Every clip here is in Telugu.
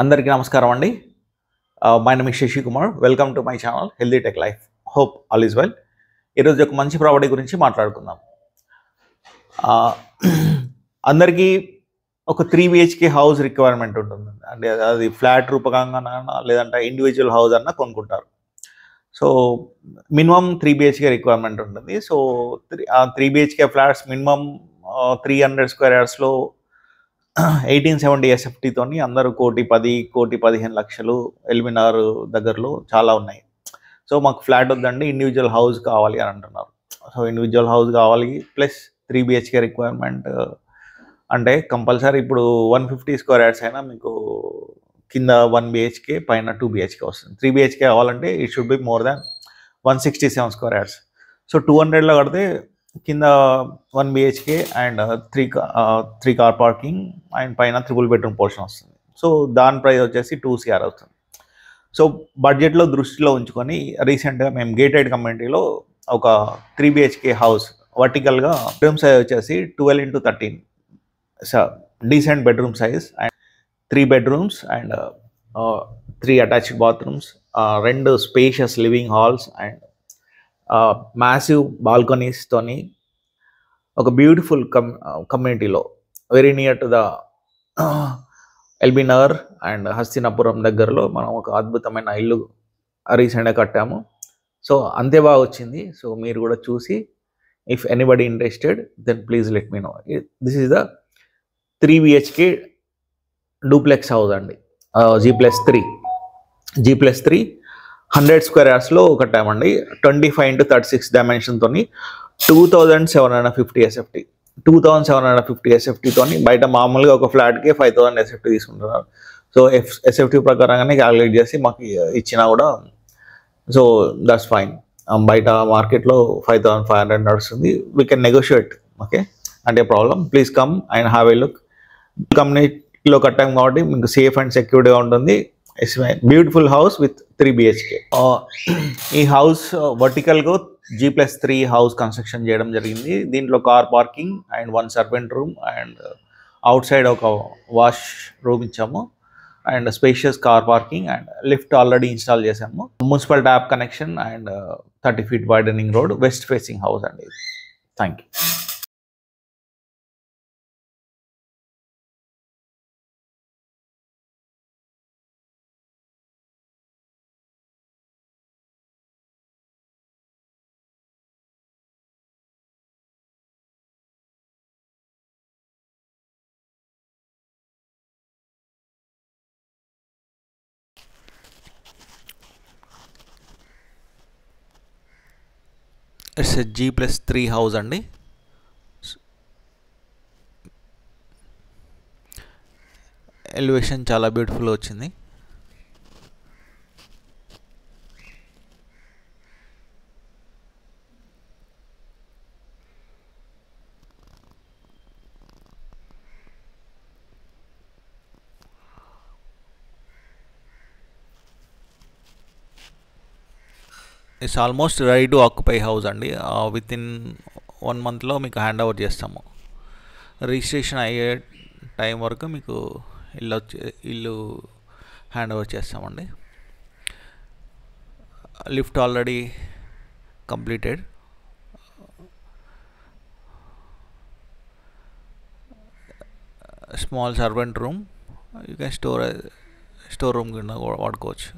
అందరికీ నమస్కారం అండి. My name is Shashi Kumar. Welcome to my channel healthy tech life. Hope all is well. ఈరోజు ఒక మంచి ప్రాపర్టీ గురించి మాట్లాడుకుందాం. ఆహ్, అందరికీ ఒక 3 బిహెచ్‌కే హౌస్ రిక్వైర్మెంట్ ఉంటుంది. అంటే అది ఫ్లాట్ రూపకంగానైనా లేదంటే ఇండివిడ్యువల్ హౌస్ అన్నా కొనుక్కుంటారు. సో, మినిమమ్ 3 బిహెచ్‌కే రిక్వైర్మెంట్ ఉంటుంది. So, 3 BHK flats minimum 300 square యార్డ్స్‌లో 1870 ఎస్ఎఫ్టీతోని అందరూ 1,10,00,000, 1,15,00,000 ఎల్బీనగర్ దగ్గరలో చాలా ఉన్నాయి. సో, మాకు ఫ్లాట్ వద్దండి, ఇండివిడ్యువల్ హౌస్ కావాలి అని అంటున్నారు. సో, ఇండివిడ్యువల్ హౌస్ కావాలి ప్లస్ 3 బిహెచ్‌కే రిక్వైర్మెంట్ అంటే కంపల్సరీ ఇప్పుడు 150 స్క్వేర్ యార్డ్స్ అయినా మీకు కింద 1 బిహెచ్‌కే పైన 2 బిహెచ్‌కే వస్తుంది. 3 బిహెచ్‌కే కావాలంటే it should be more than 167 square yards. So, 200లో కడితే కింద 1 BHK and 3 car parking and పైన ట్రిపుల్ బెడ్రూమ్ పోర్షన్ వస్తుంది. సో, దాని ప్రైస్ వచ్చేసి 2 CR అవుతుంది. సో, బడ్జెట్‌లో దృష్టిలో ఉంచుకొని రీసెంట్‌గా మేము గేటెడ్ కమ్యూనిటీలో ఒక 3 బిహెచ్‌కే హౌస్ వర్టికల్‌గా బెడ్రూమ్ సైజ్ వచ్చేసి 12x13 decent bedroom size and 3 bedrooms and 3 attached bathrooms, 2 spacious living halls and massive బాల్కనీస్తోని ఒక బ్యూటిఫుల్ కమ్యూనిటీలో very near to the LB Nagar and Hastinapuram దగ్గరలో మనం ఒక అద్భుతమైన ఇల్లు రీసెంట్గా కట్టాము. సో, అంతే బాగా వచ్చింది. సో, మీరు కూడా చూసి if anybody interested then please let me know. This is the 3 BHK duplex house అండి. G+3 100 square యార్డ్స్లో కట్టామండి. 25x36 డైమెన్షన్తోని 2750 SFT. 2750 ఎస్ఎఫ్టీతోని బయట మామూలుగా ఒక ఫ్లాట్కి 5000 ఎస్ఎఫ్టీ తీసుకుంటున్నారు. సో, ఎస్ఎఫ్టీ ప్రకారంగానే క్యాలిక్యులేట్ చేసి మాకు ఇచ్చినా కూడా సో దట్స్ ఫైన్. బయట మార్కెట్లో 5500 నడుస్తుంది. We can negotiate. ఓకే, అంటే problem. Please come and have a look. కమ్యూనిటీలో కట్టాం కాబట్టి మీకు సేఫ్ అండ్ సెక్యూర్డ్గా ఉంటుంది. It's beautiful house with 3 BHK. ఈ హౌస్ వర్టికల్గా G+3 హౌస్ కన్స్ట్రక్షన్ చేయడం జరిగింది. దీంట్లో car parking and 1 servant room and outside ఒక వాష్ రూమ్ ఇచ్చాము and spacious car parking and lift already install చేసాము. Municipal tap connection and 30 feet widening road, west facing house అండి. Thank you. It's G+3 house అండి. ఎలివేషన్ చాలా బ్యూటిఫుల్ వచ్చింది. It's almost ready to occupy house అండి. విత్ ఇన్ 1 monthలో మీకు హ్యాండ్ ఓవర్ చేస్తాము. రిజిస్ట్రేషన్ అయ్యే టైం వరకు మీకు ఇల్లు హ్యాండ్ ఓవర్ చేస్తామండి. Lift already completed. Small servant room, you can store room కింద వాడుకోవచ్చు.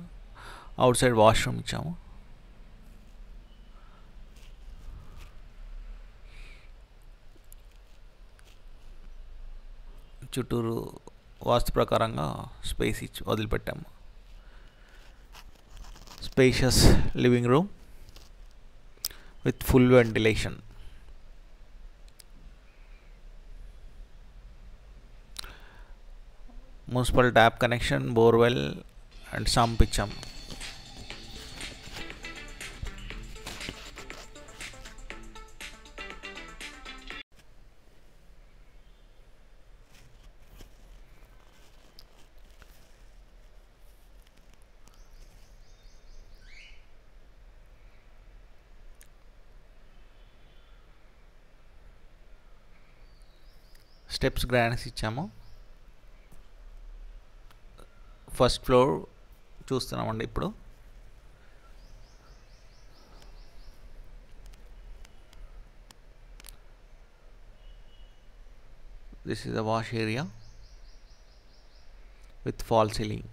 అవుట్ సైడ్ వాష్రూమ్ ఇచ్చాము. చుట్టూరు వాస్తు ప్రకారంగా స్పేస్ ఇచ్చి వదిలిపెట్టాము. Spacious living room with full ventilation. Municipal tap connection, borewell and sump ఇచ్చాము. స్టెప్స్ గ్రానైట్స్ ఇచ్చాము. ఫస్ట్ ఫ్లోర్ చూస్తున్నామండి ఇప్పుడు. This is the wash area with fall ceiling.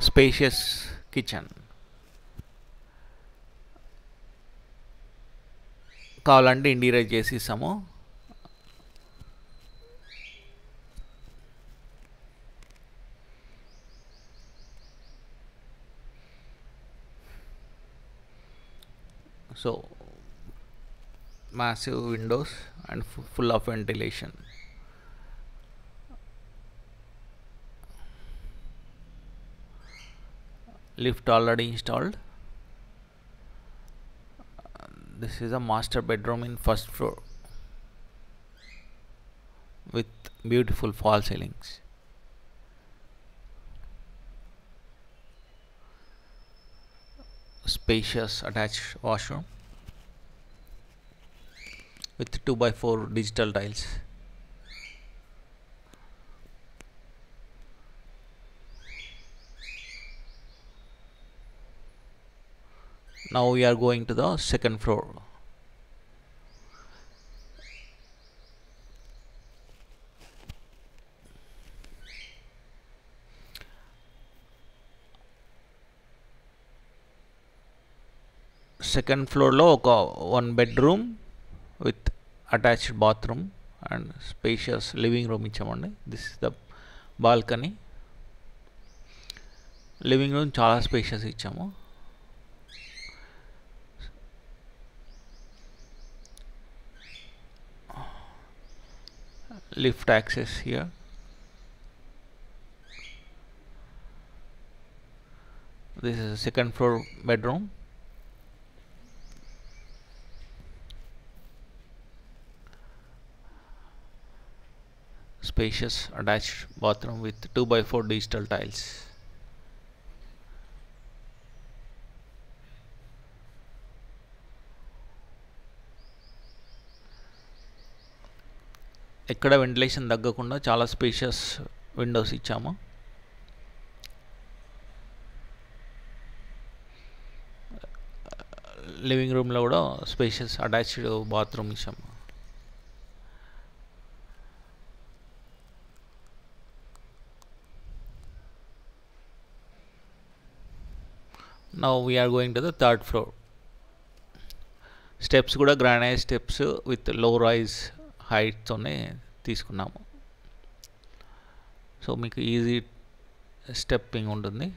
Spacious kitchen. కావాలంటే ఇంటీరియర్ చేసి ఇస్తాము. So massive windows and full of ventilation. Lift already installed. This is a master bedroom in first floor with beautiful fall ceilings. Spacious attached washroom with 2x4 digital tiles. Now we are going to the second floor. Second ఫ్లోర్లో ఒక 1 bedroom with attached bathroom and spacious living room ఇచ్చామండి. This is the balcony. Living room చాలా స్పేషియస్ ఇచ్చాము. Lift access here. This is second floor bedroom. Spacious attached bathroom with 2x4 digital tiles. ఎక్కడ వెంటిలేషన్ తగ్గకుండా చాలా స్పేషియస్ విండోస్ ఇచ్చాము. లివింగ్ రూమ్లో కూడా స్పేషియస్ అటాచ్డ్ బాత్రూమ్ ఇచ్చాము. Now we are going to the third floor. Steps కూడా granite steps with low rise హైట్తోనే తీసుకున్నాము. సో మీకు ఈజీ స్టెప్పింగ్ ఉంటుంది.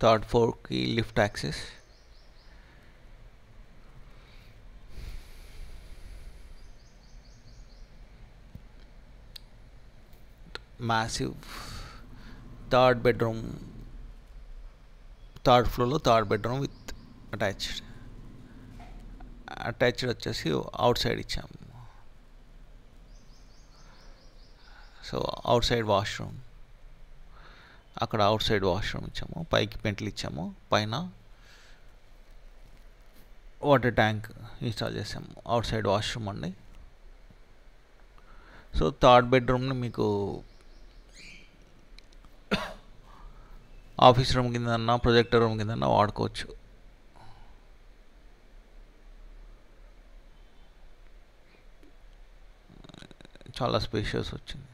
థర్డ్ ఫ్లోర్కి lift access. massive third bedroom, third floor లో థర్డ్ బెడ్రూమ్ విత్ అటాచ్డ్ వచ్చేసి అవుట్ సైడ్ ఇచ్చాము. సో అవుట్ సైడ్ వాష్రూమ్, అక్కడ అవుట్ సైడ్ వాష్రూమ్ ఇచ్చాము. పైకి పెంట్లు ఇచ్చాము. పైన వాటర్ ట్యాంక్ ఇన్స్టాల్ చేసాము. అవుట్ సైడ్ వాష్రూమ్ అండి. సో థర్డ్ బెడ్రూమ్ని మీకు ఆఫీస్ రూమ్ కిందన్నా ప్రొజెక్టర్ రూమ్ కిందన్నా వాడుకోవచ్చు. చాలా స్పేషియస్ వచ్చింది.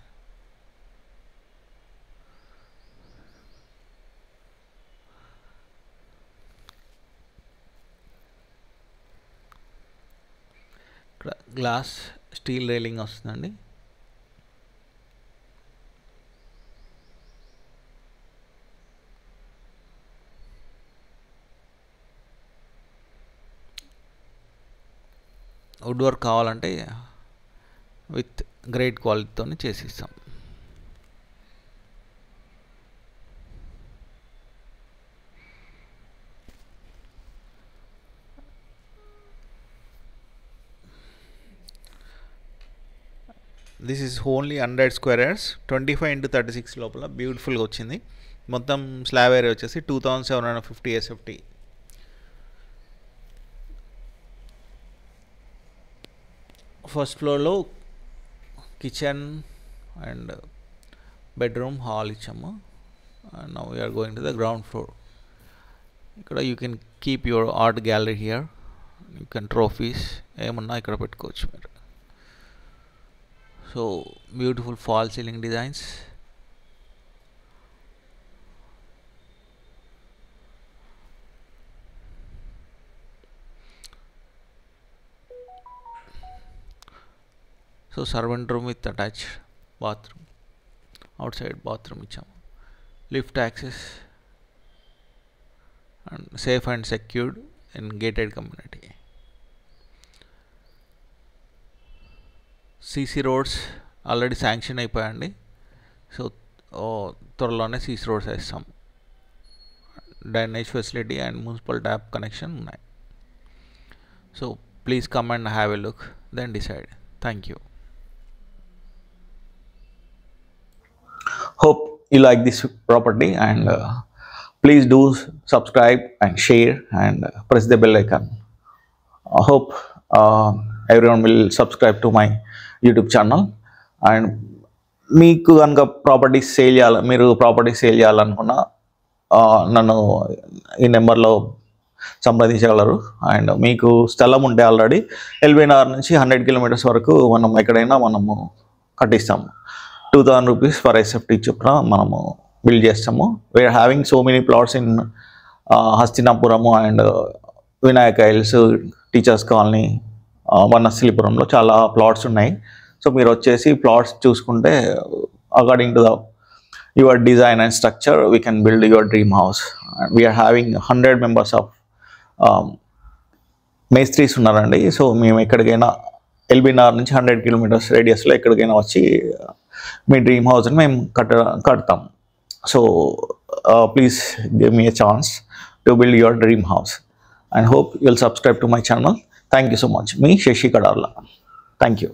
ఇక్కడ గ్లాస్ స్టీల్ రైలింగ్ వస్తుందండి. వుడ్ వర్క్ కావాలంటే విత్ గ్రేట్ క్వాలిటీతో చేసిస్తాం. This is only 100 square yards, 25x36 లోపల బ్యూటిఫుల్గా వచ్చింది. మొత్తం స్లాబ్ ఏరియా వచ్చేసి 2750 SFT. ఫస్ట్ ఫ్లోర్లో కిచెన్ అండ్ బెడ్రూమ్ హాల్ ఇచ్చాము. Now we're going to the ground floor. ఇక్కడ you can keep your art gallery here. You can trophies ఏమన్నా ఇక్కడ పెట్టుకోవచ్చు మీరు. So beautiful fall ceiling designs. So servant room with attached bathroom, outside bathroom ఇచ్చాము. Lift access and safe and secured in gated community. CC roads already sanction అయిపోయాయండి. సో త్వరలోనే సీసీ రోడ్స్ వేస్తాం. Drainage facility and municipal tap connection ఉన్నాయి. So please come and have a look, then decide. Thank you. Hope you like this property, and please do subscribe and share and press the bell icon. I hope everyone will subscribe to my YouTube channel. And మీకు కనుక ప్రాపర్టీస్ సేల్ చేయాలి, మీరు ప్రాపర్టీస్ సేల్ చేయాలనుకున్న నన్ను ఈ నెంబర్లో సంప్రదించగలరు. అండ్ మీకు స్థలం ఉంటే ఆల్రెడీ ఎల్బీ నగర్ నుంచి 100 కిలోమీటర్స్ వరకు మనం ఎక్కడైనా మనము కట్టిస్తాము. 2000 రూపీస్ ఫర్ SFT చొప్పున మనము బిల్డ్ చేస్తాము. We're having so many plots in Hastinapuram and Vinayaka hills, teachers colony, వనస్థలిపురంలో చాలా ప్లాట్స్ ఉన్నాయి. సో మీరు వచ్చేసి ప్లాట్స్ చూసుకుంటే according to the your design and structure we can build your dream house. We're having 100 members of మేస్త్రీస్ ఉన్నారండి. సో మేము ఎక్కడికైనా ఎల్బీ నగర్ నుంచి 100 కిలోమీటర్స్ రేడియస్లో ఎక్కడికైనా వచ్చి మీ డ్రీమ్ హౌస్ని మేము కడతాం. So please give me a chance to build your dream house and hope you will subscribe to my channel. Thank you so much. మీ శశి కడార్లా. Thank you.